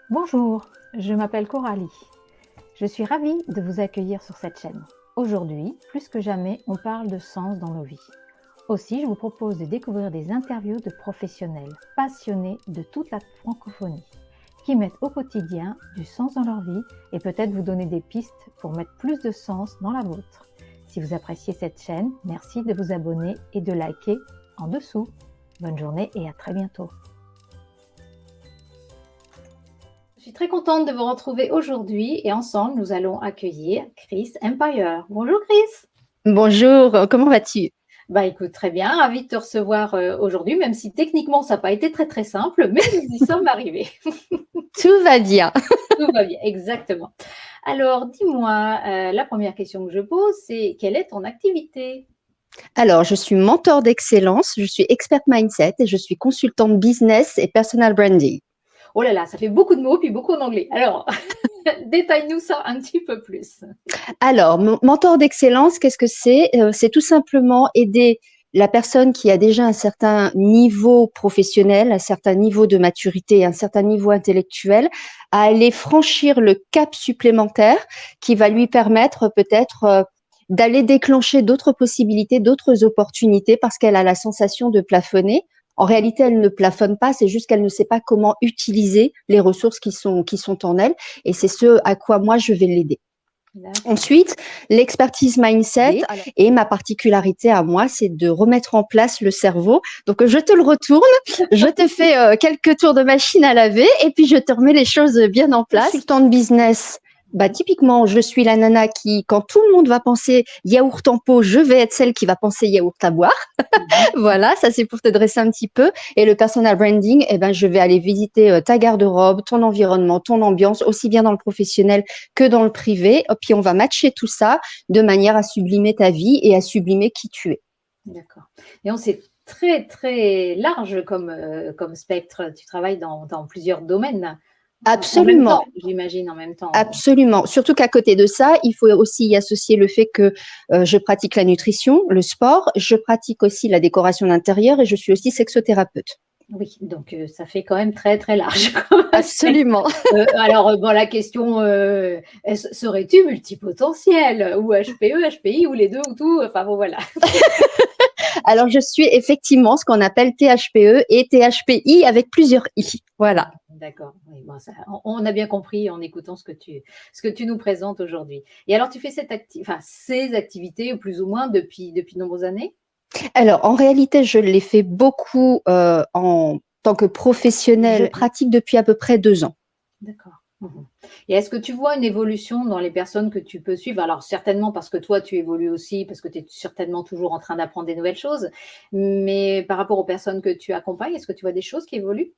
Bonjour, je m'appelle Coralie. Je suis ravie de vous accueillir sur cette chaîne. Aujourd'hui, plus que jamais, on parle de sens dans nos vies. Aussi, je vous propose de découvrir des interviews de professionnels passionnés de toute la francophonie qui mettent au quotidien du sens dans leur vie et peut-être vous donner des pistes pour mettre plus de sens dans la vôtre. Si vous appréciez cette chaîne, merci de vous abonner et de liker en dessous. Bonne journée et à très bientôt. Je suis très contente de vous retrouver aujourd'hui et ensemble, nous allons accueillir Chris Empire. Bonjour Chris. Bonjour, comment vas-tu? Bah écoute, très bien, ravie de te recevoir aujourd'hui, même si techniquement ça n'a pas été très très simple, mais nous y sommes arrivés. Tout va bien. Tout va bien, exactement. Alors dis-moi, la première question que je pose, c'est quelle est ton activité? Alors, je suis mentor d'excellence, je suis expert mindset et je suis consultante business et personal branding. Oh là là, ça fait beaucoup de mots puis beaucoup en anglais. Alors, détaille-nous ça un petit peu plus. Alors, mentor d'excellence, qu'est-ce que c'est? C'est tout simplement aider la personne qui a déjà un certain niveau professionnel, un certain niveau de maturité, un certain niveau intellectuel, à aller franchir le cap supplémentaire qui va lui permettre peut-être d'aller déclencher d'autres possibilités, d'autres opportunités parce qu'elle a la sensation de plafonner. En réalité, elle ne plafonne pas, c'est juste qu'elle ne sait pas comment utiliser les ressources qui sont en elle. Et c'est ce à quoi moi, je vais l'aider. D'accord. Ensuite, l'expertise mindset et ma particularité à moi, c'est de remettre en place le cerveau. Donc, je te le retourne, je te fais quelques tours de machine à laver et puis je te remets les choses bien en place. Consultant de business, bah, typiquement, je suis la nana qui, quand tout le monde va penser yaourt en pot, je vais être celle qui va penser yaourt à boire. Voilà, ça c'est pour te dresser un petit peu. Et le personal branding, eh ben, je vais aller visiter ta garde-robe, ton environnement, ton ambiance, aussi bien dans le professionnel que dans le privé. Et puis on va matcher tout ça de manière à sublimer ta vie et à sublimer qui tu es. D'accord. Et on c'est très, très large comme spectre. Tu travailles dans plusieurs domaines en même Absolument. temps, j'imagine, en même temps. Absolument. Surtout qu'à côté de ça, il faut aussi y associer le fait que je pratique la nutrition, le sport, je pratique aussi la décoration d'intérieur et je suis aussi sexothérapeute. Oui, donc ça fait quand même très, très large comme spectre. Absolument. Alors, bon, la question, est-ce serais-tu multipotentiel ou HPE, HPI ou les 2 ou tout? Enfin bon, voilà. Alors, je suis effectivement ce qu'on appelle THPE et THPI avec plusieurs I. Voilà. D'accord, oui, bon ça on a bien compris en écoutant ce que tu nous présentes aujourd'hui. Et alors tu fais ces activités plus ou moins depuis de nombreuses années? Alors, en réalité, je l'ai fait beaucoup en tant que professionnelle. Je pratique depuis à peu près 2 ans. D'accord. Mmh. Et est-ce que tu vois une évolution dans les personnes que tu peux suivre? Alors certainement parce que toi tu évolues aussi, parce que tu es certainement toujours en train d'apprendre des nouvelles choses, mais par rapport aux personnes que tu accompagnes, est-ce que tu vois des choses qui évoluent?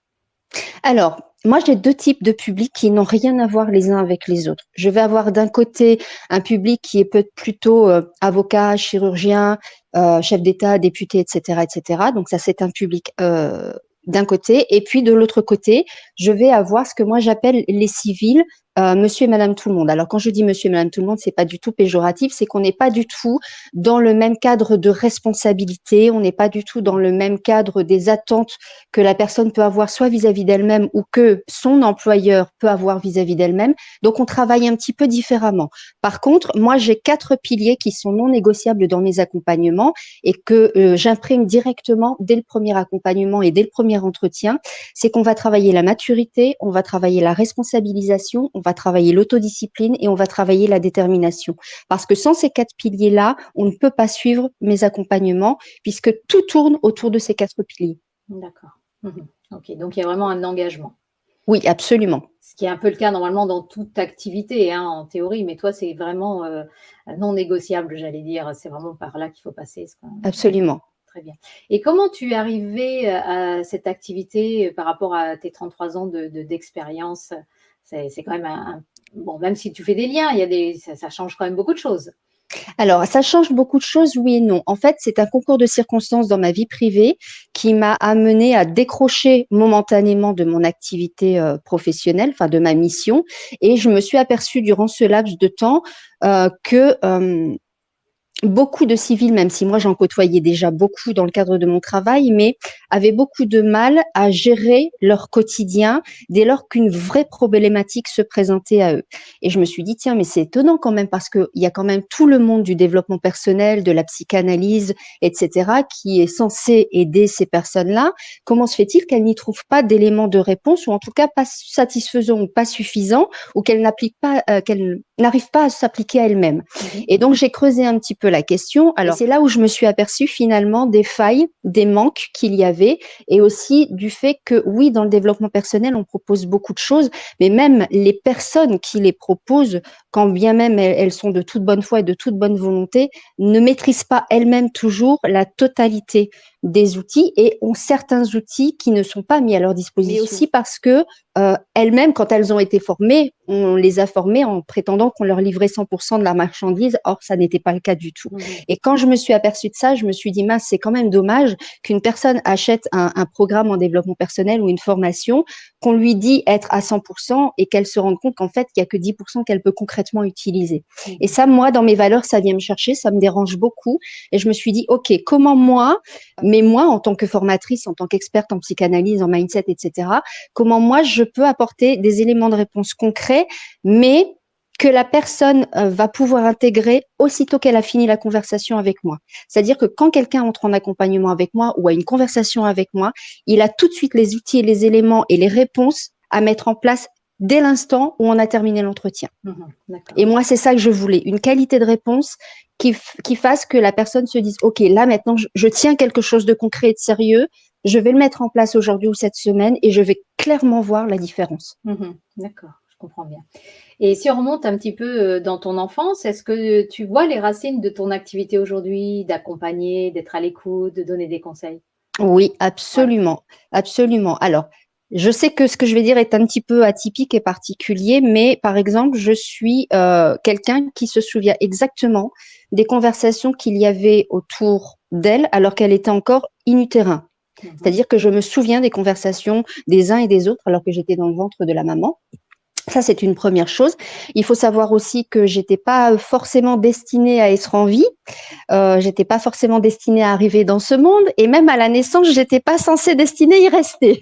Alors, moi, j'ai 2 types de publics qui n'ont rien à voir les uns avec les autres. Je vais avoir d'un côté un public qui est plutôt avocat, chirurgien, chef d'État, député, etc., etc. Donc ça, c'est un public d'un côté. Et puis de l'autre côté, je vais avoir ce que moi j'appelle les civils, monsieur et madame tout le monde. Alors quand je dis monsieur et madame tout le monde, c'est pas du tout péjoratif, c'est qu'on n'est pas du tout dans le même cadre de responsabilité, on n'est pas du tout dans le même cadre des attentes que la personne peut avoir soit vis-à-vis d'elle-même ou que son employeur peut avoir vis-à-vis d'elle-même. Donc, on travaille un petit peu différemment. Par contre, moi, j'ai 4 piliers qui sont non négociables dans mes accompagnements et que j'imprime directement dès le premier accompagnement et dès le premier entretien. C'est qu'on va travailler la maturité, on va travailler la responsabilisation, on va travailler l'autodiscipline et on va travailler la détermination. Parce que sans ces 4 piliers-là, on ne peut pas suivre mes accompagnements puisque tout tourne autour de ces 4 piliers. D'accord. Mmh. OK, donc il y a vraiment un engagement. Oui, absolument. Ce qui est un peu le cas normalement dans toute activité, hein, en théorie, mais toi, c'est vraiment, non négociable, j'allais dire. C'est vraiment par là qu'il faut passer, ce qu'on Absolument. très bien. Et comment tu es arrivée, à cette activité, par rapport à tes 33 ans d'expérience? C'est quand même un bon, même si tu fais des liens, il y a des ça change quand même beaucoup de choses. Alors, ça change beaucoup de choses, oui et non. En fait, c'est un concours de circonstances dans ma vie privée qui m'a amenée à décrocher momentanément de mon activité professionnelle, enfin de ma mission. Et je me suis aperçue durant ce laps de temps que beaucoup de civils, même si moi j'en côtoyais déjà beaucoup dans le cadre de mon travail, mais avaient beaucoup de mal à gérer leur quotidien dès lors qu'une vraie problématique se présentait à eux. Et je me suis dit, tiens, mais c'est étonnant quand même parce qu'il y a quand même tout le monde du développement personnel, de la psychanalyse, etc., qui est censé aider ces personnes-là. Comment se fait-il qu'elles n'y trouvent pas d'éléments de réponse ou en tout cas pas satisfaisants ou pas suffisants ou qu'elles n'arrivent pas à s'appliquer à elles-mêmes? Et donc, j'ai creusé un petit peu la question. Alors, c'est là où je me suis aperçue finalement des failles, des manques qu'il y avait et aussi du fait que oui, dans le développement personnel, on propose beaucoup de choses, mais même les personnes qui les proposent, quand bien même elles sont de toute bonne foi et de toute bonne volonté, ne maîtrisent pas elles-mêmes toujours la totalité des outils et ont certains outils qui ne sont pas mis à leur disposition. Mais aussi parce que elles-mêmes, quand elles ont été formées, on les a formées en prétendant qu'on leur livrait 100% de la marchandise. Or, ça n'était pas le cas du tout. Et quand je me suis aperçue de ça, je me suis dit, mince, c'est quand même dommage qu'une personne achète un programme en développement personnel ou une formation, qu'on lui dit être à 100% et qu'elle se rende compte qu'en fait, il n'y a que 10% qu'elle peut concrètement utiliser. Et ça, moi, dans mes valeurs, ça vient me chercher, ça me dérange beaucoup. Et je me suis dit, OK, comment moi, mais moi, en tant que formatrice, en tant qu'experte en psychanalyse, en mindset, etc., comment moi, je peux apporter des éléments de réponse concrets, mais que la personne va pouvoir intégrer aussitôt qu'elle a fini la conversation avec moi. C'est-à-dire que quand quelqu'un entre en accompagnement avec moi ou a une conversation avec moi, il a tout de suite les outils et les éléments et les réponses à mettre en place dès l'instant où on a terminé l'entretien. Et moi, c'est ça que je voulais, une qualité de réponse qui fasse que la personne se dise, OK, là maintenant, je tiens quelque chose de concret et de sérieux, je vais le mettre en place aujourd'hui ou cette semaine et je vais clairement voir la différence. D'accord, je comprends bien. Et si on remonte un petit peu dans ton enfance, est-ce que tu vois les racines de ton activité aujourd'hui, d'accompagner, d'être à l'écoute, de donner des conseils? Oui, absolument, absolument. Alors, je sais que ce que je vais dire est un petit peu atypique et particulier, mais par exemple, je suis quelqu'un qui se souvient exactement des conversations qu'il y avait autour d'elle alors qu'elle était encore in utérin. C'est-à-dire que je me souviens des conversations des uns et des autres alors que j'étais dans le ventre de la maman. Ça, c'est une première chose. Il faut savoir aussi que j'étais pas forcément destinée à être en vie. J'étais pas forcément destinée à arriver dans ce monde et même à la naissance, j'étais pas censée destinée à y rester.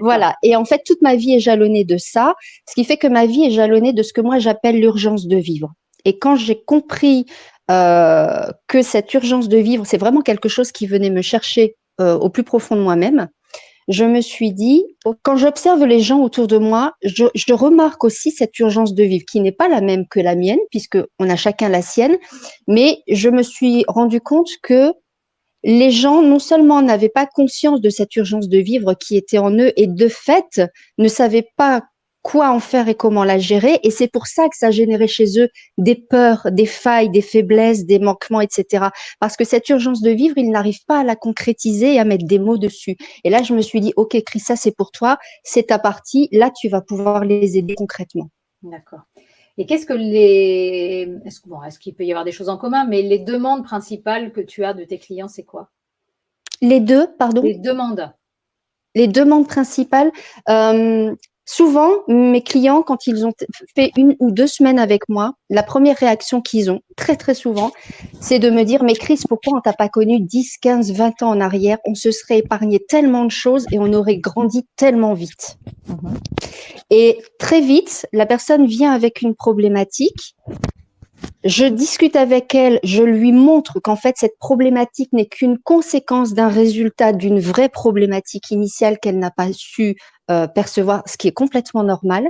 Voilà. Et en fait, toute ma vie est jalonnée de ça, ce qui fait que ma vie est jalonnée de ce que moi j'appelle l'urgence de vivre. Et quand j'ai compris que cette urgence de vivre, c'est vraiment quelque chose qui venait me chercher au plus profond de moi-même, je me suis dit, quand j'observe les gens autour de moi, je remarque aussi cette urgence de vivre qui n'est pas la même que la mienne, puisque on a chacun la sienne, mais je me suis rendu compte que les gens non seulement n'avaient pas conscience de cette urgence de vivre qui était en eux et de fait ne savaient pas quoi en faire et comment la gérer. Et c'est pour ça que ça générait chez eux des peurs, des failles, des faiblesses, des manquements, etc. Parce que cette urgence de vivre, ils n'arrivent pas à la concrétiser et à mettre des mots dessus. Et là, je me suis dit, OK, Chris, ça c'est pour toi, c'est ta partie. Là, tu vas pouvoir les aider concrètement. D'accord. Et qu'est-ce que les… est-ce qu'il peut y avoir des choses en commun, mais les demandes principales que tu as de tes clients, c'est quoi? Les deux, pardon? Les demandes. Les demandes principales, souvent, mes clients, quand ils ont fait 1 ou 2 semaines avec moi, la première réaction qu'ils ont, très, très souvent, c'est de me dire: «Mais Chris, pourquoi on t'a pas connu 10, 15, 20 ans en arrière? On se serait épargné tellement de choses et on aurait grandi tellement vite». Et très vite, la personne vient avec une problématique. Je discute avec elle, je lui montre qu'en fait, cette problématique n'est qu'une conséquence d'un résultat d'une vraie problématique initiale qu'elle n'a pas su percevoir, ce qui est complètement normal.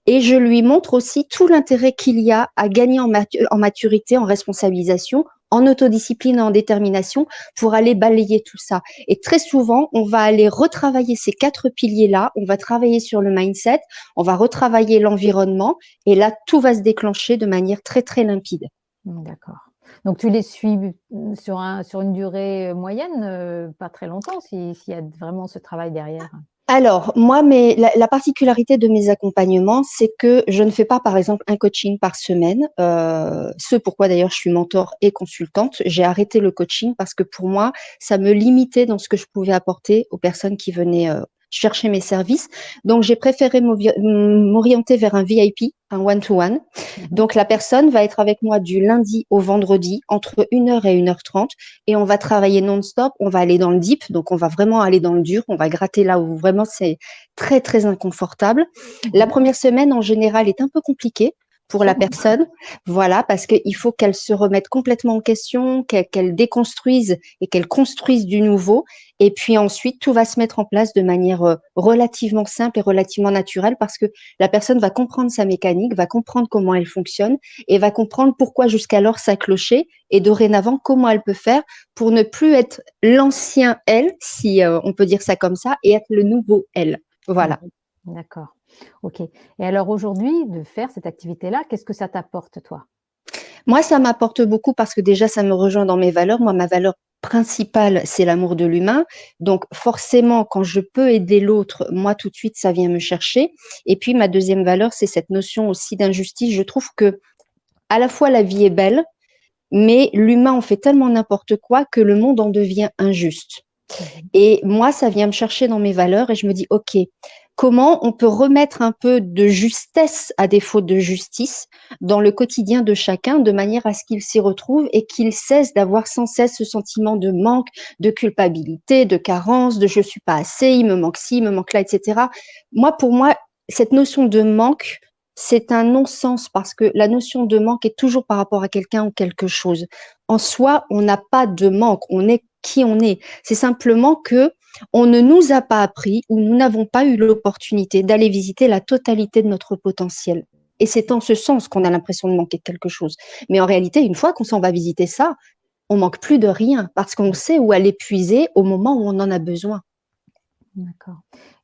Et je lui montre aussi tout l'intérêt qu'il y a à gagner en maturité, en responsabilisation, en autodiscipline, en détermination pour aller balayer tout ça. Et très souvent, on va aller retravailler ces 4 piliers-là, on va travailler sur le mindset, on va retravailler l'environnement et là, tout va se déclencher de manière très, très limpide. D'accord. Donc tu les suis sur une durée moyenne, pas très longtemps, s'il y a vraiment ce travail derrière? Alors, moi, la particularité de mes accompagnements, c'est que je ne fais pas, par exemple, un coaching par semaine. Ce pourquoi d'ailleurs je suis mentor et consultante. J'ai arrêté le coaching parce que pour moi, ça me limitait dans ce que je pouvais apporter aux personnes qui venaient chercher mes services. Donc, j'ai préféré m'orienter vers un VIP, un one-to-one. Donc, la personne va être avec moi du lundi au vendredi entre 1 heure et 1 h 30 et on va travailler non-stop. On va aller dans le deep, donc on va vraiment aller dans le dur. On va gratter là où vraiment c'est très, très inconfortable. La Mhm. première semaine, en général, est un peu compliquée pour la Sûrement. personne. Voilà, parce qu'il faut qu'elle se remette complètement en question, qu'elle déconstruise et qu'elle construise du nouveau. Et puis ensuite, tout va se mettre en place de manière relativement simple et relativement naturelle parce que la personne va comprendre sa mécanique, va comprendre comment elle fonctionne et va comprendre pourquoi jusqu'alors ça clochait et dorénavant comment elle peut faire pour ne plus être l'ancien elle, si on peut dire ça comme ça, et être le nouveau elle. Voilà. Mhm. D'accord. Ok. Et alors aujourd'hui, de faire cette activité-là, qu'est-ce que ça t'apporte, toi? Moi, ça m'apporte beaucoup parce que déjà, ça me rejoint dans mes valeurs. Moi, ma valeur principale, c'est l'amour de l'humain. Donc, forcément, quand je peux aider l'autre, moi, tout de suite, ça vient me chercher. Et puis, ma deuxième valeur, c'est cette notion aussi d'injustice. Je trouve que à la fois la vie est belle, mais l'humain en fait tellement n'importe quoi que le monde en devient injuste. Mhm. Et moi, ça vient me chercher dans mes valeurs et je me dis, OK, comment on peut remettre un peu de justesse à défaut de justice dans le quotidien de chacun de manière à ce qu'il s'y retrouve et qu'il cesse d'avoir sans cesse ce sentiment de manque, de culpabilité, de carence, de je suis pas assez, il me manque ci, il me manque là, etc. Moi, pour moi, cette notion de manque, c'est un non-sens parce que la notion de manque est toujours par rapport à quelqu'un ou quelque chose. En soi, on n'a pas de manque, on est qui on est. C'est simplement que on ne nous a pas appris ou nous n'avons pas eu l'opportunité d'aller visiter la totalité de notre potentiel. Et c'est en ce sens qu'on a l'impression de manquer de quelque chose. Mais en réalité, une fois qu'on s'en va visiter ça, on manque plus de rien parce qu'on sait où aller puiser au moment où on en a besoin. D'accord.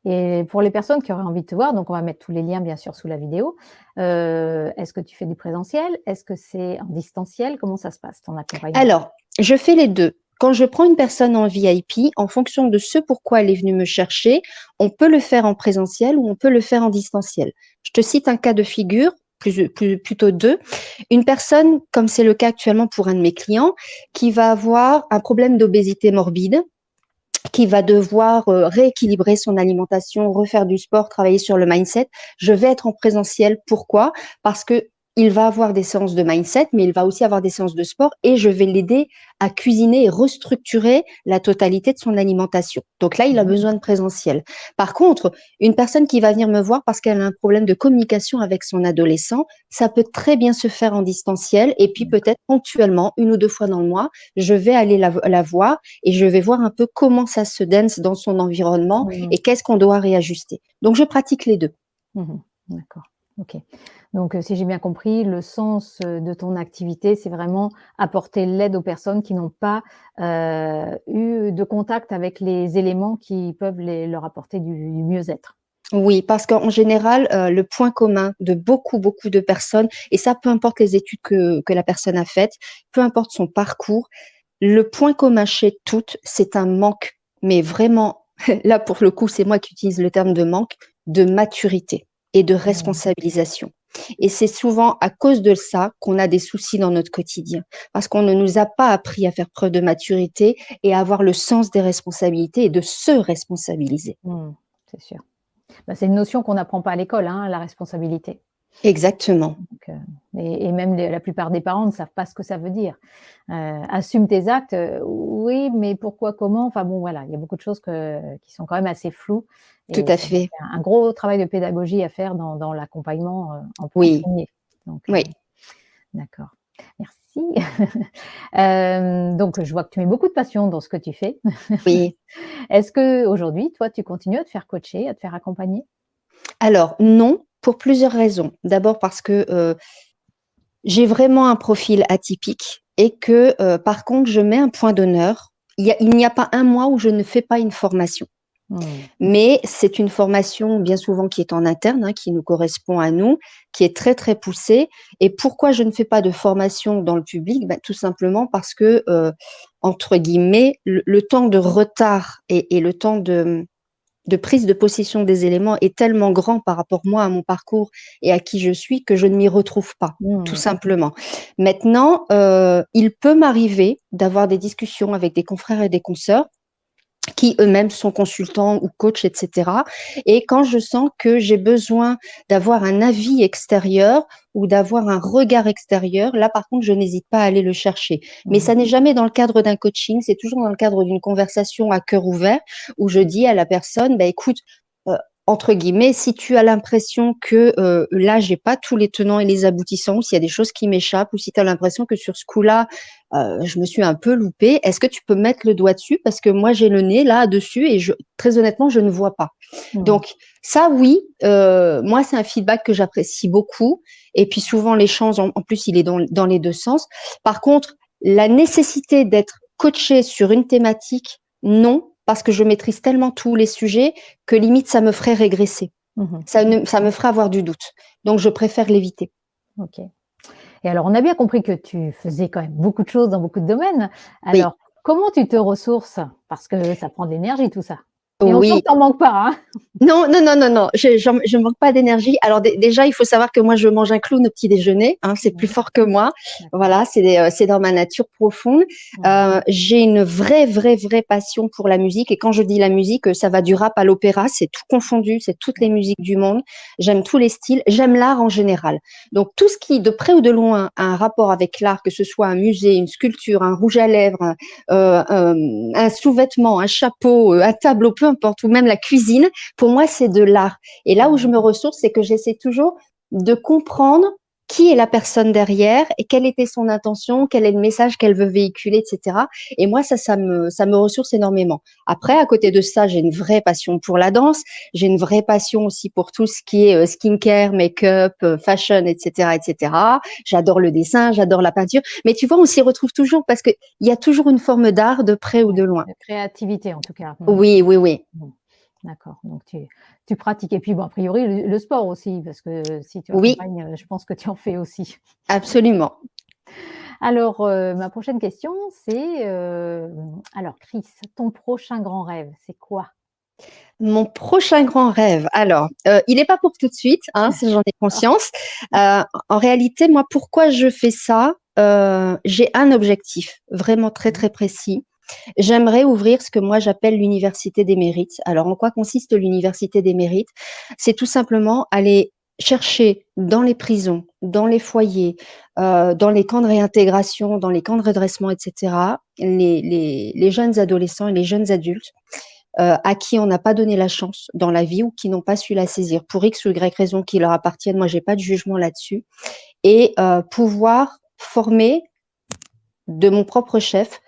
Et pour les personnes qui auraient envie de te voir, donc on va mettre tous les liens bien sûr sous la vidéo. Est-ce que tu fais du présentiel? Est-ce que c'est en distanciel? Comment ça se passe, ton accompagnement? Alors, je fais les deux. Quand je prends une personne en VIP, en fonction de ce pourquoi elle est venue me chercher, on peut le faire en présentiel ou on peut le faire en distanciel. Je te cite un cas de figure, plutôt deux. Une personne, comme c'est le cas actuellement pour un de mes clients, qui va avoir un problème d'obésité morbide, qui va devoir rééquilibrer son alimentation, refaire du sport, travailler sur le mindset. Je vais être en présentiel. Pourquoi? Parce que il va avoir des séances de mindset, mais il va aussi avoir des séances de sport et je vais l'aider à cuisiner et restructurer la totalité de son alimentation. Donc là, il a Mmh. besoin de présentiel. Par contre, une personne qui va venir me voir parce qu'elle a un problème de communication avec son adolescent, ça peut très bien se faire en distanciel et puis D'accord. peut-être ponctuellement, 1 ou 2 fois dans le mois, je vais aller la voir et je vais voir un peu comment ça se danse dans son environnement Mmh. et qu'est-ce qu'on doit réajuster. Donc, je pratique les deux. Mmh. D'accord. OK. Donc, si j'ai bien compris, le sens, de ton activité, c'est vraiment apporter l'aide aux personnes qui n'ont pas, eu de contact avec les éléments qui peuvent leur apporter du mieux-être. Oui, parce qu'en général, le point commun de beaucoup, beaucoup de personnes, et ça, peu importe les études que la personne a faites, peu importe son parcours, le point commun chez toutes, c'est un manque, mais vraiment, là, pour le coup, c'est moi qui utilise le terme de manque, de maturité et de Mmh. responsabilisation. Et c'est souvent à cause de ça qu'on a des soucis dans notre quotidien, parce qu'on ne nous a pas appris à faire preuve de maturité et à avoir le sens des responsabilités et de se responsabiliser. Mmh. C'est sûr. Bah, c'est une notion qu'on n'apprend pas à l'école, hein, la responsabilité. Exactement. Donc, et même la plupart des parents ne savent pas ce que ça veut dire. Assume tes actes, oui, mais pourquoi, comment? Enfin bon, voilà, il y a beaucoup de choses qui sont quand même assez floues Tout et à c'est vrai fait. qu'il y a un gros travail de pédagogie à faire dans l'accompagnement, en Oui, 1er. Donc, oui, d'accord, merci. Donc je vois que tu mets beaucoup de passion dans ce que tu fais. oui. Est-ce qu'aujourd'hui, toi, tu continues à te faire coacher, à te faire accompagner? Alors non, pour plusieurs raisons. D'abord parce que, j'ai vraiment un profil atypique et que, par contre, je mets un point d'honneur. Il n'y a pas un mois où je ne fais pas une formation. Mmh. Mais c'est une formation bien souvent qui est en interne, hein, qui nous correspond à nous, qui est très, très poussée. Et pourquoi je ne fais pas de formation dans le public? Bah, tout simplement parce que, entre guillemets, le temps de retard et le temps de prise de possession des éléments est tellement grand par rapport, moi, à mon parcours et à qui je suis, que je ne m'y retrouve pas, tout Mmh. simplement. Maintenant, il peut m'arriver d'avoir des discussions avec des confrères et des consoeurs qui eux-mêmes sont consultants ou coachs, etc. Et quand je sens que j'ai besoin d'avoir un avis extérieur ou d'avoir un regard extérieur, là, par contre, je n'hésite pas à aller le chercher. Mais Mmh. ça n'est jamais dans le cadre d'un coaching, c'est toujours dans le cadre d'une conversation à cœur ouvert où je dis à la personne, bah, écoute, euh, entre guillemets, si tu as l'impression que là, j'ai pas tous les tenants et les aboutissants, ou s'il y a des choses qui m'échappent, ou si tu as l'impression que sur ce coup-là, je me suis un peu loupée. Est-ce que tu peux mettre le doigt dessus? Parce que moi, j'ai le nez là-dessus et très honnêtement, je ne vois pas. Mmh. Donc, ça, oui, moi, c'est un feedback que j'apprécie beaucoup. Et puis, souvent, l'échange, en plus, il est dans les deux sens. Par contre, la nécessité d'être coaché sur une thématique, non, parce que je maîtrise tellement tous les sujets que limite, ça me ferait régresser. Mmh. Ça me ferait avoir du doute. Donc, je préfère l'éviter. OK. Et alors, on a bien compris que tu faisais quand même beaucoup de choses dans beaucoup de domaines. Oui, Alors, comment tu te ressources? Parce que ça prend de l'énergie tout ça. Et on sent oui. que tu en manques pas, hein? Non, non, non, non, non, je manque pas d'énergie. Alors déjà, il faut savoir que moi, je mange un clown au petit déjeuner, hein, c'est plus Mmh. fort que moi. D'accord. Voilà, c'est dans ma nature profonde. Mmh. J'ai une vraie passion pour la musique. Et quand je dis la musique, ça va du rap à l'opéra, c'est tout confondu, c'est toutes les musiques du monde. J'aime tous les styles, j'aime l'art en général. Donc tout ce qui, de près ou de loin, a un rapport avec l'art, que ce soit un musée, une sculpture, un rouge à lèvres, un sous-vêtement, un chapeau, un tableau, peu importe, ou même la cuisine, pour moi, c'est de l'art. Et là où je Mmh. me ressource, c'est que j'essaie toujours de comprendre qui est la personne derrière et quelle était son intention, quel est le message qu'elle veut véhiculer, etc. Et moi, ça me ressource énormément. Après, à côté de ça, j'ai une vraie passion pour la danse. J'ai une vraie passion aussi pour tout ce qui est skincare, make-up, fashion, etc., etc. J'adore le dessin, j'adore la peinture. Mais tu vois, on s'y retrouve toujours parce qu'il y a toujours une forme d'art de près ou Ouais, de loin. de créativité en tout cas. Mmh. Oui, oui, oui, Mmh. D'accord, donc tu pratiques et puis bon, a priori le sport aussi parce que si tu oui, accompagnes, je pense que tu en fais aussi. absolument. Alors, ma prochaine question c'est, alors Chris, ton prochain grand rêve, c'est quoi? Mon prochain grand rêve, alors, il n'est pas pour tout de suite, hein, si j'en ai conscience. En réalité, moi, pourquoi je fais ça? J'ai un objectif vraiment Mmh. très précis. J'aimerais ouvrir ce que moi j'appelle l'université des mérites. Alors, en quoi consiste l'université des mérites? C'est tout simplement aller chercher dans les prisons, dans les foyers, dans les camps de réintégration, dans les camps de redressement, etc., les jeunes adolescents et les jeunes adultes à qui on n'a pas donné la chance dans la vie ou qui n'ont pas su la saisir pour X ou Y raison qui leur appartiennent. Moi, j'ai pas de jugement là-dessus. Et pouvoir former de mon propre chef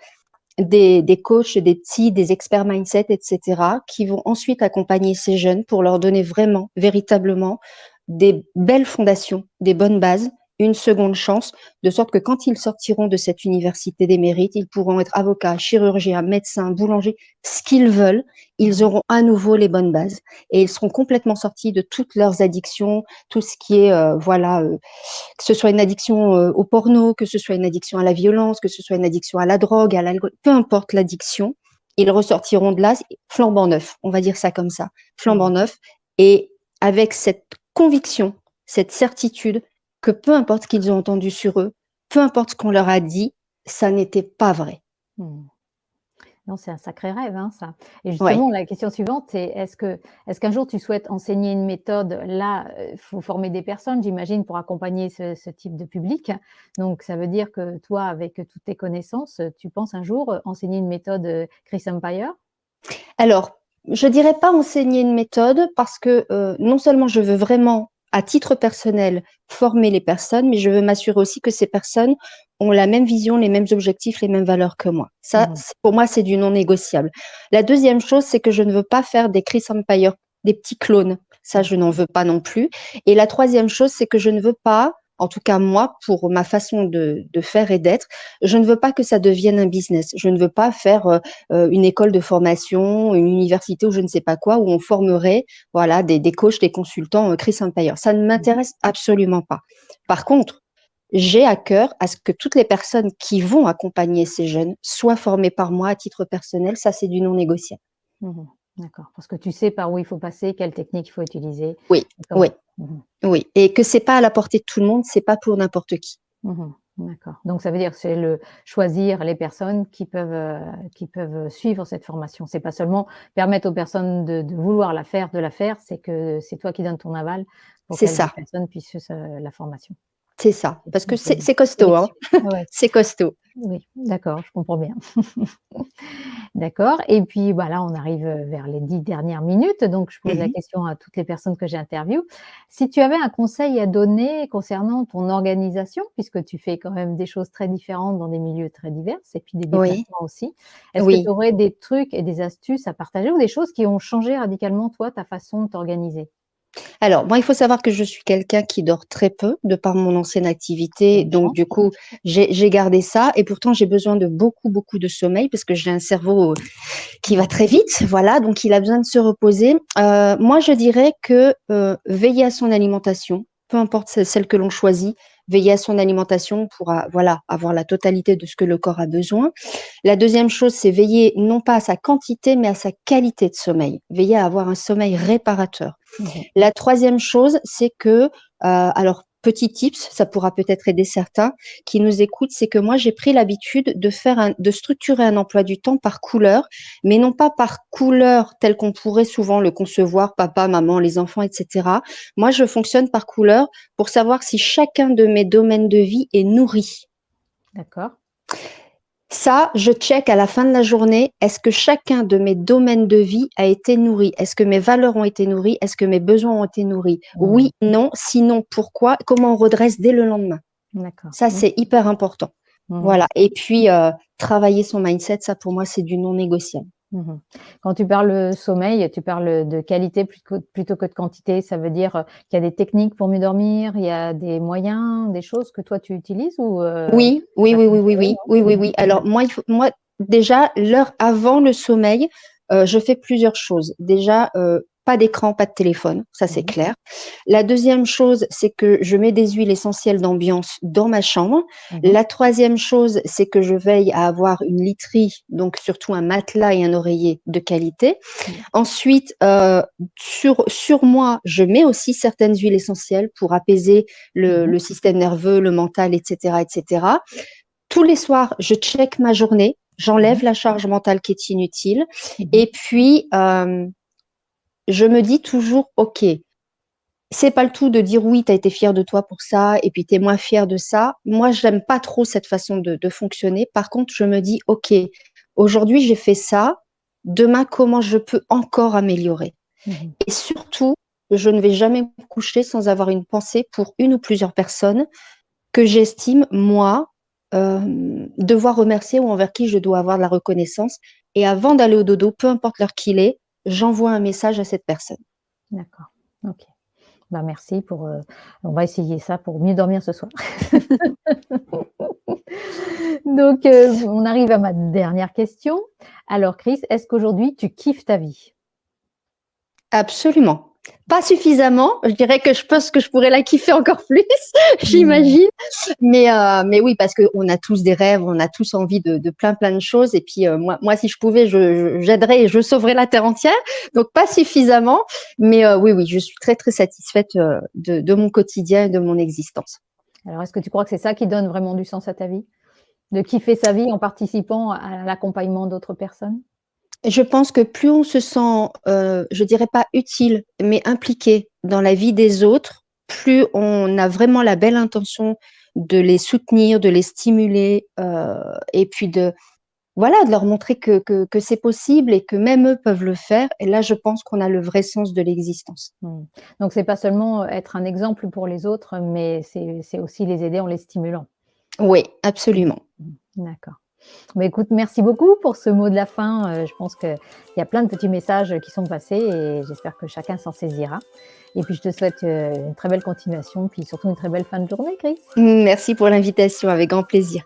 des coachs, des petits, des experts mindset, etc., qui vont ensuite accompagner ces jeunes pour leur donner vraiment, véritablement, des belles fondations, des bonnes bases, une seconde chance, de sorte que quand ils sortiront de cette université des mérites, ils pourront être avocats, chirurgiens, médecins, boulangers, ce qu'ils veulent, ils Mmh. auront à nouveau les bonnes bases et ils seront complètement sortis de toutes leurs addictions, tout ce qui est, voilà, que ce soit une addiction au porno, que ce soit une addiction à la violence, que ce soit une addiction à la drogue, à l'alcool, peu importe l'addiction, ils ressortiront de là flambant neuf, on va dire ça comme ça, flambant Mmh. neuf, et avec cette conviction, cette certitude que peu importe ce qu'ils ont entendu sur eux, peu importe ce qu'on leur a dit, ça n'était pas vrai. Mmh. Non, c'est un sacré rêve, hein, ça. Et Ouais. justement, la question suivante, c'est est-ce qu'un jour tu souhaites enseigner une méthode? Là, il faut former des personnes, j'imagine, pour accompagner ce type de public. Donc ça veut dire que toi, avec toutes tes connaissances, tu penses un jour, enseigner une méthode, Chris Empire? Alors, je dirais pas enseigner une méthode parce que non seulement je veux vraiment, à titre personnel, former les personnes, mais je veux m'assurer aussi que ces personnes ont la même vision, les mêmes objectifs, les mêmes valeurs que moi. Ça, Mmh. pour moi, c'est du non négociable. La deuxième chose, c'est que je ne veux pas faire des Chris Empire, des petits clones. Ça, Mmh. je n'en veux pas non plus. Et la troisième chose, c'est que je ne veux pas, en tout cas moi, pour ma façon de faire et d'être, je ne veux pas que ça devienne un business. Je ne veux pas faire une école de formation, une université ou je ne sais pas quoi, où on formerait voilà, des coachs, des consultants Chris Empire. Ça ne Mmh. m'intéresse absolument pas. Par contre, j'ai à cœur à ce que toutes les personnes qui vont accompagner ces jeunes soient formées par moi à titre personnel. Ça, c'est du non négociable. Mmh. D'accord. Parce que tu sais par où il faut passer, quelle technique il faut utiliser Oui, et oui, comment. Mmh. oui. Et que c'est pas à la portée de tout le monde, c'est pas pour n'importe qui. Mmh. D'accord. Donc ça veut dire que c'est choisir les personnes qui peuvent suivre cette formation. C'est pas seulement permettre aux personnes de vouloir de la faire, c'est que c'est toi qui donnes ton aval pour C'est que les ça, personnes puissent suivre la formation. c'est ça. OK, Parce que donc c'est une c'est costaud, hein. sélection. Ouais, ouais, C'est costaud. oui, d'accord, je comprends bien. D'accord et puis, bah, là, on arrive, vers les 10 dernières minutes, donc je pose la Mmh. question à toutes les personnes que j'interviewe. Si tu avais un conseil à donner concernant ton organisation, puisque tu fais quand même des choses très différentes dans des milieux très divers et puis des Oui, déplacements aussi, est-ce que tu oui. aurais des trucs et des astuces à partager ou des choses qui ont changé radicalement, toi, ta façon de t'organiser? Alors moi, il faut savoir que je suis quelqu'un qui dort très peu de par mon ancienne activité, Bonne donc chance. du coup, j'ai gardé ça et pourtant j'ai besoin de beaucoup, beaucoup de sommeil parce que j'ai un cerveau qui va Mmh. très vite, voilà, donc il a besoin de se reposer. Moi, je dirais que, veiller à son alimentation, peu importe celle que l'on choisit, veiller à son alimentation pour voilà, avoir la totalité de ce que le corps a besoin. La deuxième chose, c'est veiller non pas à sa quantité, mais à sa qualité de sommeil. Veiller à avoir un sommeil réparateur. Mmh. La troisième chose, c'est que, alors petit tips, ça pourra peut-être aider certains qui nous écoutent, c'est que moi j'ai pris l'habitude de structurer un emploi du temps par couleur, mais non pas par couleur tel qu'on pourrait souvent le concevoir, papa, maman, les enfants, et cetera. Moi, je fonctionne par couleur pour savoir si chacun de mes domaines de vie est nourri. D'accord. Ça, je check à la fin de la journée, est-ce que chacun de mes domaines de vie a été nourri? Est-ce que mes valeurs ont été nourries? Est-ce que mes besoins ont été nourris? Mmh. Oui, non, sinon pourquoi? Comment on redresse dès le lendemain? D'accord. Ça, Mmh. c'est hyper important. Mmh. Voilà et puis, travailler son mindset, ça pour moi, c'est du non négociable. Mmh. Quand tu parles, sommeil, tu parles de qualité plutôt que de quantité. Ça veut dire, qu'il y a des techniques pour mieux dormir, il y a des moyens, des choses que toi tu utilises ou, Oui, c'est oui, pas oui, oui, oui, compliqué, oui, non? oui, oui, Mmh. oui. Alors moi déjà l'heure avant le sommeil, je fais plusieurs choses. Déjà, pas d'écran, pas de téléphone, ça c'est Mmh. clair. La deuxième chose, c'est que je mets des huiles essentielles d'ambiance dans ma chambre. Mmh. La troisième chose, c'est que je veille à avoir une literie, donc surtout un matelas et un oreiller de qualité. Mmh. Ensuite, sur moi, je mets aussi certaines huiles essentielles pour apaiser Mmh. le système nerveux, le mental, et cetera, et cetera. Tous les soirs, je check ma journée, Mmh. j'enlève la charge mentale qui est inutile Mmh. et puis, je me dis toujours: «OK, c'est pas le tout de dire: "Oui, tu as été fier de toi pour ça et puis tu es moins fier de ça"». Moi, j'aime pas trop cette façon de fonctionner. Par contre, je me dis: «OK, aujourd'hui j'ai fait ça, demain comment je peux encore améliorer?» Mmh. Et surtout, je ne vais jamais me coucher sans avoir une pensée pour une ou plusieurs personnes que j'estime, moi, devoir remercier ou envers qui je dois avoir de la reconnaissance et avant d'aller au dodo, peu importe l'heure qu'il est, j'envoie un message à cette personne. D'accord. OK. Bah, merci pour, on va essayer ça pour mieux dormir ce soir. Donc, on arrive à ma dernière question. Alors Chris, est-ce qu'aujourd'hui tu kiffes ta vie? Absolument. Pas suffisamment, je dirais que je pense que je pourrais la kiffer encore plus, Mmh. j'imagine. Mais oui, parce qu'on a tous des rêves, on a tous envie de plein, plein de choses. Et puis, moi, si je pouvais, j'aiderais et je sauverais la terre entière. Donc, pas suffisamment. Mais oui, oui, je suis très, très satisfaite de mon quotidien et de mon existence. Alors est-ce que tu crois que c'est ça qui donne vraiment du sens à ta vie? De kiffer sa vie en participant à l'accompagnement d'autres personnes? Je pense que plus on se sent, je dirais pas utile, mais impliqué dans la vie des autres, plus on a vraiment la belle intention de les soutenir, de les stimuler, et puis voilà, de leur montrer que c'est possible et que même eux peuvent le faire et là, je pense qu'on a le vrai sens de l'existence. Mmh. Donc c'est pas seulement être un exemple pour les autres, mais c'est aussi les aider en les stimulant? Oui, Mmh. absolument. Mmh. D'accord. Bah, écoute, merci beaucoup pour ce mot de la fin, je pense qu'il y a plein de petits messages qui sont passés et j'espère que chacun s'en saisira et puis je te souhaite, une très belle continuation, puis surtout une très belle fin de journée, Chris. Merci pour l'invitation, avec grand plaisir.